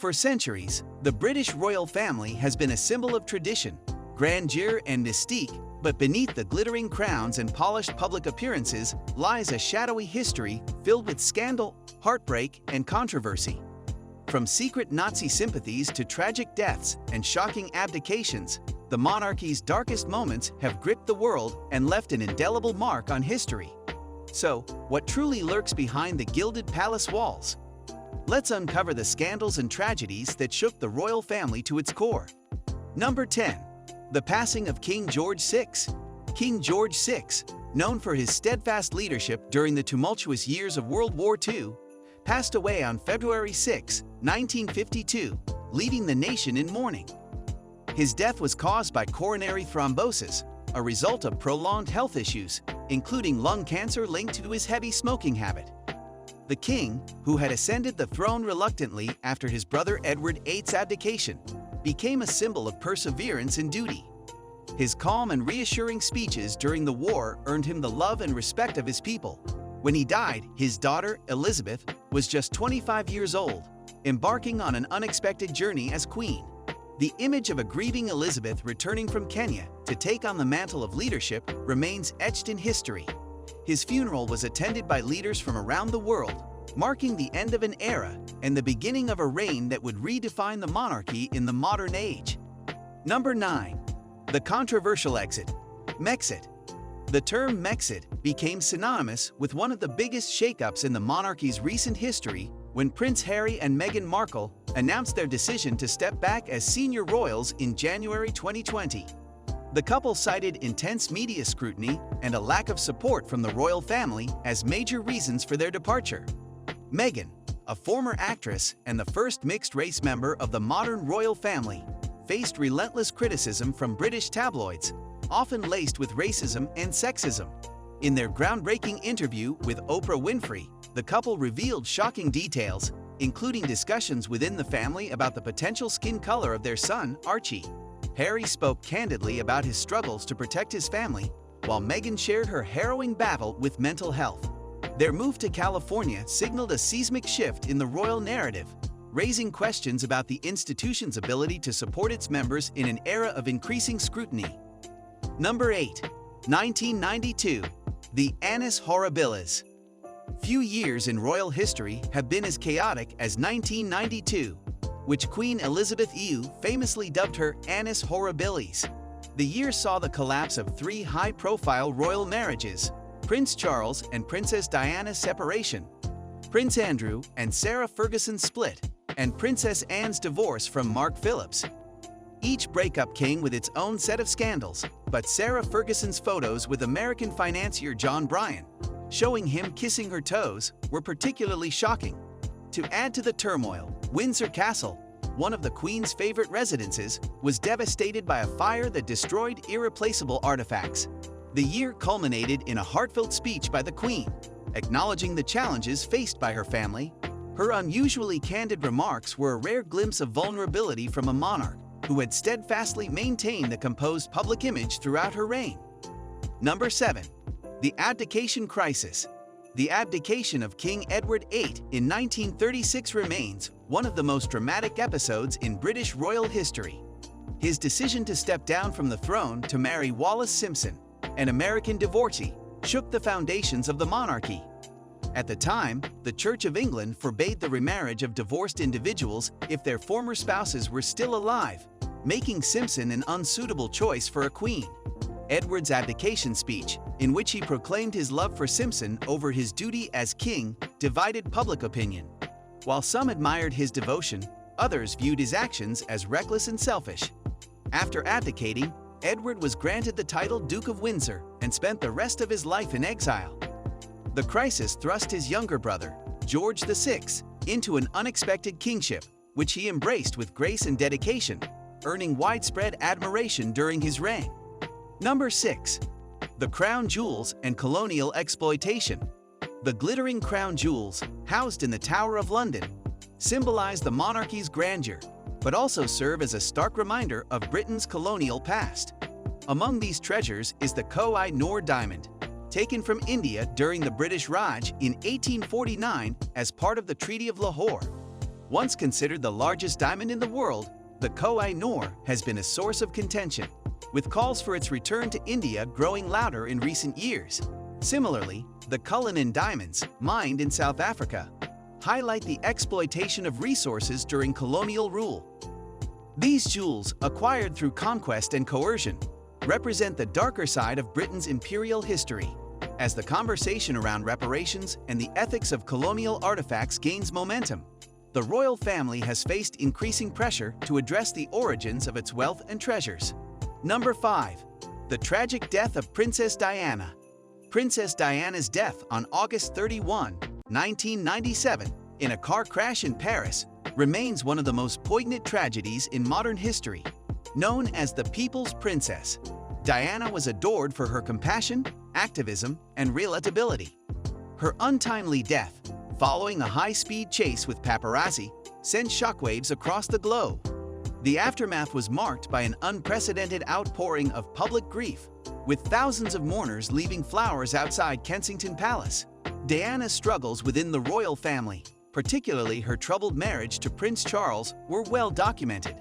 For centuries, the British royal family has been a symbol of tradition, grandeur, and mystique, but beneath the glittering crowns and polished public appearances lies a shadowy history filled with scandal, heartbreak, and controversy. From secret Nazi sympathies to tragic deaths and shocking abdications, the monarchy's darkest moments have gripped the world and left an indelible mark on history. So, what truly lurks behind the gilded palace walls? Let's uncover the scandals and tragedies that shook the royal family to its core. Number 10. The passing of King George VI. King George VI, known for his steadfast leadership during the tumultuous years of World War II, passed away on February 6, 1952, leaving the nation in mourning. His death was caused by coronary thrombosis, a result of prolonged health issues, including lung cancer linked to his heavy smoking habit. The king, who had ascended the throne reluctantly after his brother Edward VIII's abdication, became a symbol of perseverance and duty. His calm and reassuring speeches during the war earned him the love and respect of his people. When he died, his daughter, Elizabeth, was just 25 years old, embarking on an unexpected journey as queen. The image of a grieving Elizabeth returning from Kenya to take on the mantle of leadership remains etched in history. His funeral was attended by leaders from around the world, marking the end of an era and the beginning of a reign that would redefine the monarchy in the modern age. Number 9. The controversial exit. Mexit. The term Mexit became synonymous with one of the biggest shakeups in the monarchy's recent history when Prince Harry and Meghan Markle announced their decision to step back as senior royals in January 2020. The couple cited intense media scrutiny and a lack of support from the royal family as major reasons for their departure. Meghan, a former actress and the first mixed-race member of the modern royal family, faced relentless criticism from British tabloids, often laced with racism and sexism. In their groundbreaking interview with Oprah Winfrey, the couple revealed shocking details, including discussions within the family about the potential skin color of their son, Archie. Harry spoke candidly about his struggles to protect his family, while Meghan shared her harrowing battle with mental health. Their move to California signaled a seismic shift in the royal narrative, raising questions about the institution's ability to support its members in an era of increasing scrutiny. Number 8. 1992. The Annis Horribilis. Few years in royal history have been as chaotic as 1992, which Queen Elizabeth II famously dubbed her Annis Horribilis. The year saw the collapse of 3 high-profile royal marriages: Prince Charles and Princess Diana's separation, Prince Andrew and Sarah Ferguson's split, and Princess Anne's divorce from Mark Phillips. Each breakup came with its own set of scandals, but Sarah Ferguson's photos with American financier John Bryan, showing him kissing her toes, were particularly shocking. To add to the turmoil, Windsor Castle, one of the Queen's favorite residences, was devastated by a fire that destroyed irreplaceable artifacts. The year culminated in a heartfelt speech by the Queen, acknowledging the challenges faced by her family. Her unusually candid remarks were a rare glimpse of vulnerability from a monarch who had steadfastly maintained a composed public image throughout her reign. Number 7. The Abdication Crisis. The abdication of King Edward VIII in 1936 remains one of the most dramatic episodes in British royal history. His decision to step down from the throne to marry Wallis Simpson, an American divorcee, shook the foundations of the monarchy. At the time, the Church of England forbade the remarriage of divorced individuals if their former spouses were still alive, making Simpson an unsuitable choice for a queen. Edward's abdication speech, in which he proclaimed his love for Simpson over his duty as king, divided public opinion. While some admired his devotion, others viewed his actions as reckless and selfish. After abdicating, Edward was granted the title Duke of Windsor and spent the rest of his life in exile. The crisis thrust his younger brother, George VI, into an unexpected kingship, which he embraced with grace and dedication, earning widespread admiration during his reign. Number 6. The Crown Jewels and Colonial Exploitation. The glittering crown jewels, housed in the Tower of London, symbolize the monarchy's grandeur, but also serve as a stark reminder of Britain's colonial past. Among these treasures is the Koh-i-Noor diamond, taken from India during the British Raj in 1849 as part of the Treaty of Lahore. Once considered the largest diamond in the world, the Koh-i-Noor has been a source of contention, with calls for its return to India growing louder in recent years. Similarly, the Cullinan diamonds, mined in South Africa, highlight the exploitation of resources during colonial rule. These jewels, acquired through conquest and coercion, represent the darker side of Britain's imperial history. As the conversation around reparations and the ethics of colonial artifacts gains momentum, the royal family has faced increasing pressure to address the origins of its wealth and treasures. Number 5. The tragic death of Princess Diana. Princess Diana's death on August 31, 1997, in a car crash in Paris, remains one of the most poignant tragedies in modern history. Known as the People's Princess, Diana was adored for her compassion, activism, and relatability. Her untimely death, following a high-speed chase with paparazzi, sent shockwaves across the globe. The aftermath was marked by an unprecedented outpouring of public grief, with thousands of mourners leaving flowers outside Kensington Palace. Diana's struggles within the royal family, particularly her troubled marriage to Prince Charles, were well documented.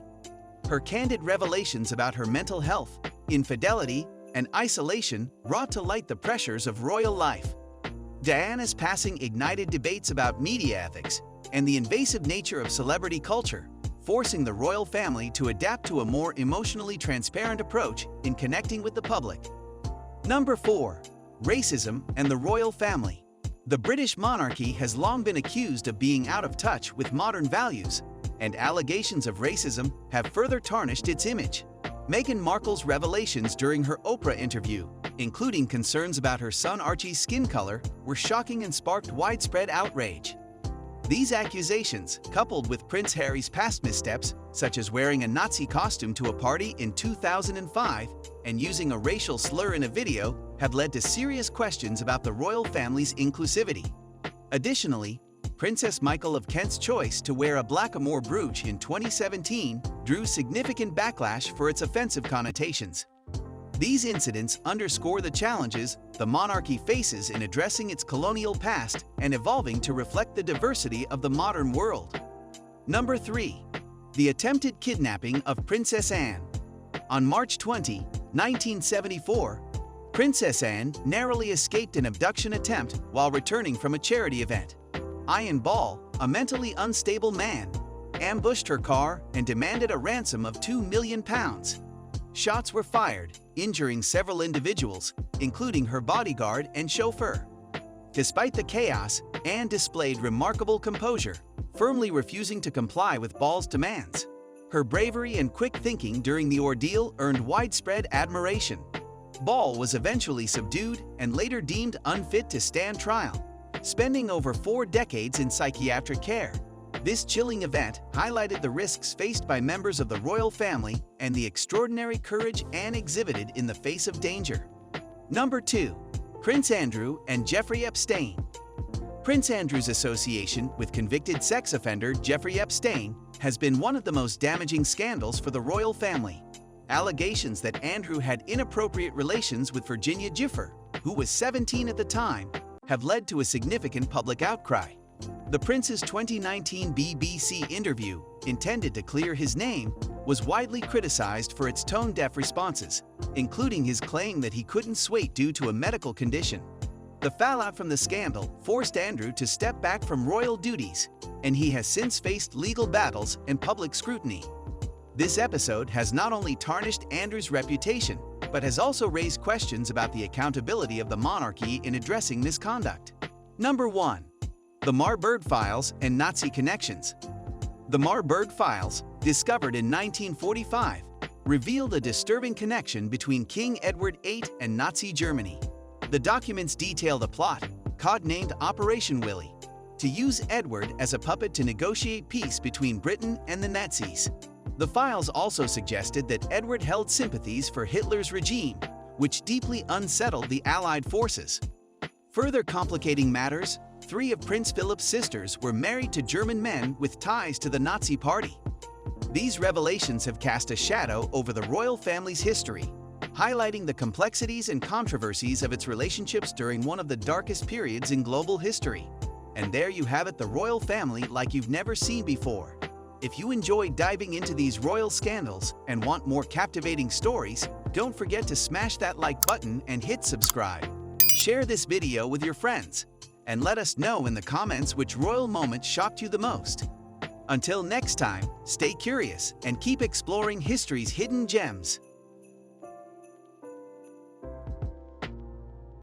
Her candid revelations about her mental health, infidelity, and isolation brought to light the pressures of royal life. Diana's passing ignited debates about media ethics and the invasive nature of celebrity culture, forcing the royal family to adapt to a more emotionally transparent approach in connecting with the public. Number 4. Racism and the royal family. The British monarchy has long been accused of being out of touch with modern values, and allegations of racism have further tarnished its image. Meghan Markle's revelations during her Oprah interview, including concerns about her son Archie's skin color, were shocking and sparked widespread outrage. These accusations, coupled with Prince Harry's past missteps, such as wearing a Nazi costume to a party in 2005 and using a racial slur in a video, have led to serious questions about the royal family's inclusivity. Additionally, Princess Michael of Kent's choice to wear a blackamoor brooch in 2017 drew significant backlash for its offensive connotations. These incidents underscore the challenges the monarchy faces in addressing its colonial past and evolving to reflect the diversity of the modern world. Number 3. The attempted kidnapping of Princess Anne. On March 20, 1974, Princess Anne narrowly escaped an abduction attempt while returning from a charity event. Ian Ball, a mentally unstable man, ambushed her car and demanded a ransom of £2 million. Shots were fired, injuring several individuals, including her bodyguard and chauffeur. Despite the chaos, Anne displayed remarkable composure, firmly refusing to comply with Ball's demands. Her bravery and quick thinking during the ordeal earned widespread admiration. Ball was eventually subdued and later deemed unfit to stand trial, spending over 4 decades in psychiatric care. This chilling event highlighted the risks faced by members of the royal family and the extraordinary courage Anne exhibited in the face of danger. Number 2. Prince Andrew and Jeffrey Epstein. Prince Andrew's association with convicted sex offender Jeffrey Epstein has been one of the most damaging scandals for the royal family. Allegations that Andrew had inappropriate relations with Virginia Giuffre, who was 17 at the time, have led to a significant public outcry. The prince's 2019 BBC interview, intended to clear his name, was widely criticized for its tone-deaf responses, including his claim that he couldn't swate due to a medical condition. The fallout from the scandal forced Andrew to step back from royal duties, and he has since faced legal battles and public scrutiny. This episode has not only tarnished Andrew's reputation, but has also raised questions about the accountability of the monarchy in addressing misconduct. Number 1. The Marberg Files and Nazi Connections. The Marberg Files, discovered in 1945, revealed a disturbing connection between King Edward VIII and Nazi Germany. The documents detailed a plot, codenamed Operation Willy, to use Edward as a puppet to negotiate peace between Britain and the Nazis. The files also suggested that Edward held sympathies for Hitler's regime, which deeply unsettled the Allied forces. Further complicating matters, 3 of Prince Philip's sisters were married to German men with ties to the Nazi Party. These revelations have cast a shadow over the royal family's history, highlighting the complexities and controversies of its relationships during one of the darkest periods in global history. And there you have it, the royal family like you've never seen before. If you enjoy diving into these royal scandals and want more captivating stories, don't forget to smash that like button and hit subscribe. Share this video with your friends, and let us know in the comments which royal moment shocked you the most. Until next time, stay curious and keep exploring history's hidden gems.